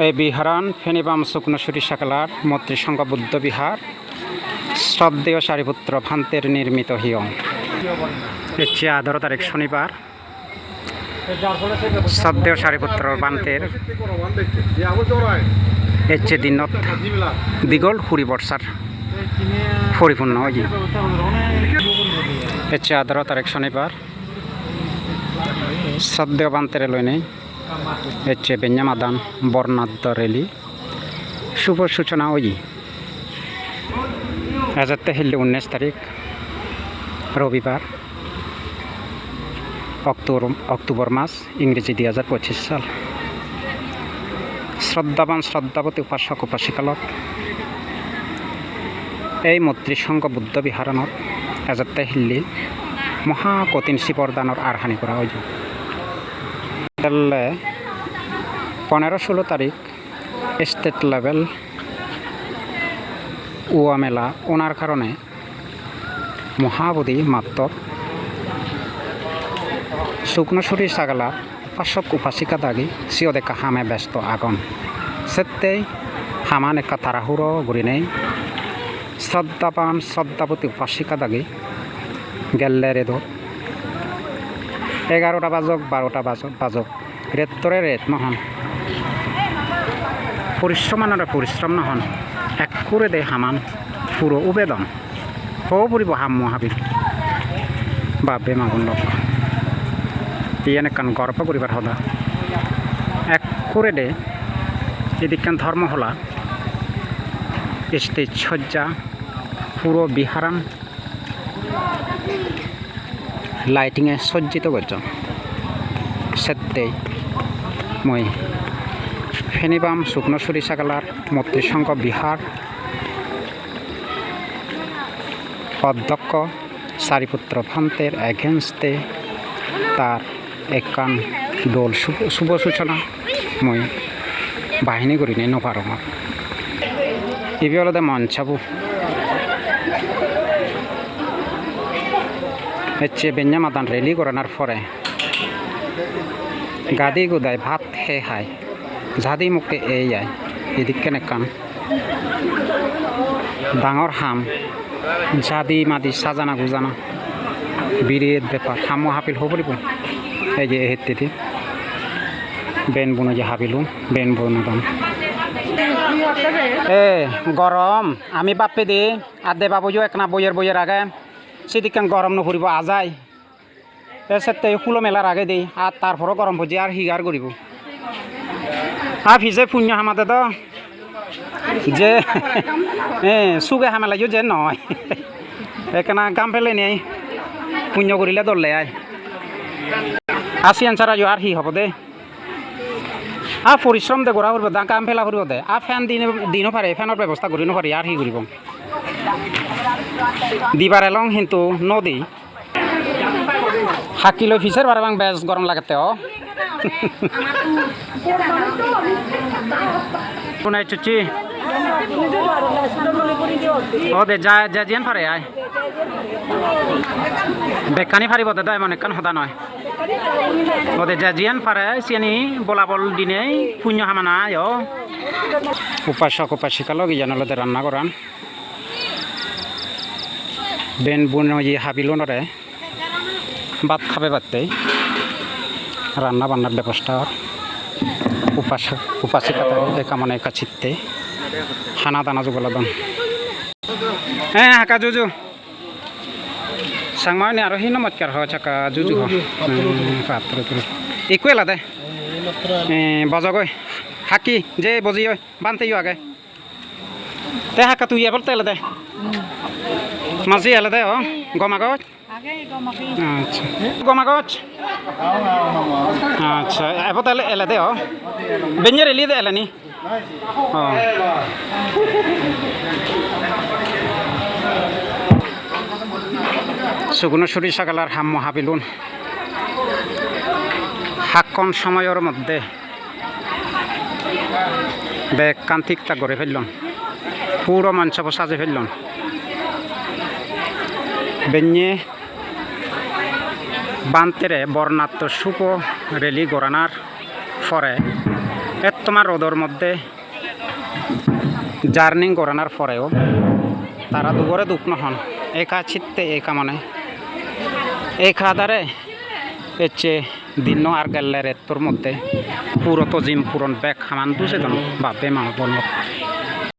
এই বিহারান ফেনিবাম শুকনসুরি সাকালার মৈত্রীসংঘ বুদ্ধ বিহার শ্রদ্ধেয় সারিপুত্র ভান্তের নির্মিত হিয়। হচ্ছে 18 তারিখ শনিবার। শ্রদ্ধেয় সারিপুত্র ভান্তের হচ্ছে দিনত দীঘল হুরি বর্ষার পরিপূর্ণ হয়ে হচ্ছে 18 তারিখ শনিবার। শ্রদ্ধেয় ভান্তের লইনে হচ্ছে বেঞ্জামাদান বর্ণাঢ্য রেলি শুভ সূচনা ওই আজাতে হিল্লে 19 তারিখ রবিবার অক্টোবর মাস ইংরেজি 2025 সাল। শ্রদ্ধাবান শ্রদ্ধাবতী উপাসক উপাসিকালক এই মৈত্রীসংঘ বুদ্ধ বিহারণত আজাতে হিল্লি মহাকঠিন শিবরদানৰ আৰহানি কৰা হয়। 15-16 তারিখ স্টেট লেভেল ওয়া মেলা ওনার কারণে মহাবোধি মাত্র শুকনসুরি সাগালা উপাসক উপাসিকা দাগি সিও দেখা হামে ব্যস্ত আগন সেতেই হামান একা তাড়াহুড়ো ঘুরি নেই শ্রদ্ধাবান শ্রদ্ধাবতী উপাসিকা দাগি গেলে রেদো 11টা বাজক 12টা বাজক রেতরে রেত নহন পরিশ্রমানরে পরিশ্রম নহন এক করে দে হামান পুরো উবেদন হো পরিব হাম মহাবীর বাবে মাগুন লোক ইয়ান কান গর্ব করিবার হলা এক করে দে এদিকান ধর্ম হলা স্টেজ সজ্জা পুরো বিহারান লাইটিংয়ে সজ্জিত করছেন সেতেই মই ফেনিবাম শুকনসুরি সাগালার মৈত্রীসংঘ বিহার অধ্যক্ষ সারিপুত্র ভান্তের এগেনস্টে তার একান দল শুভ সূচনা মই বাহিনী করি নি নপার ইবি হলদে মঞ্চাবু হচ্ছে বেঞ্জামাদান রেলি করানোর পরে গাদি গুদায় ভাত হে হায় ঝাদি মুখে এই যায় এদিকে কান ডাঙর হাম ঝাদি মাদি সাজানা গুজানা বিরির ব্যাপার হামো হাপিল হবরিব এই যে হেতে বেন বনো যে হাবিলু বেন বনো দাম এ গরম আমি বাপে দি আর দে বাবু একনা বইয়ের আগে সেদিকান গরম নকরিব আজাই এসে ফুলো মেলার আগে দিই আর তারপরও গরম ভজি আর হিগার করিব আর ভিজে পুণ্য হামাতে তো যে সুগে হামে লাগিও যে নয় এখানে গাম ফেলে নেই পুণ্য করিলে দললে আয় আসি আনসার আজ আর হি হব দে আর পরিশ্রম দে গোড়া করব গাম ফেলা করব দে আর ফ্যান দিনও পারে ফ্যানের ব্যবস্থা করি পারি আর হি করিব দিবার এলং কিন্তু নদী হাকিলো ফিসের বারে বাং বেশ গরম লাগাতে কোনায় চুচি ও দে যা যা জিয়ান পারে আয় বেকানি পারিব দে দাই মনে কান হদা নয় ও দে যা জিয়ান পারে সিয়ানি বলাবল দিনে পুণ্য হামানা ও উপাসক উপাসিকালক ইয়ানলতে রান্না করান বেন বুন হাবিলনরে ভাত খাবে পারতে রান্না বান্নার ব্যবস্থা উপাসক উপাসিকা একা একা চিত্তে হানা দানা যোগালাদন হ্যাঁ হাকা জুজু সাংমানি আর হি নমস্কার হ চাকা জুজু পাত্র একু এলা দে বজগৈ হাকি যে বজি বানতে আগে তে হাকা তুই এবার তেলে দে মাঝি এলে দে গমাগজ আচ্ছা গমাগজ আচ্ছা এবার তাহলে এলে দে বেঞ্জের এলিয়ে দে এলানি শুকনসুরি সাগালার হাম মহাবিলুন হাক্কন সময়ের মধ্যে বেগ কান্তিকতা গড়ে ফেললন পুরো মঞ্চ সাজে ফেললন বেঞ্জে বান্তেরে বর্ণাঢ্য শুভ রেলি গড়ানার পরে এত তোমার রোদর মধ্যে জার্নিং করানোর পরেও তারা দুপুরে দুঃখ নহন একা ছিটতে একা মানে এই খাদারে হচ্ছে দিন আর গেলের তোর মধ্যে পুরো তো জিম পুরন ব্যাগ খামান দুসে জন ভাববে মানুষ বলল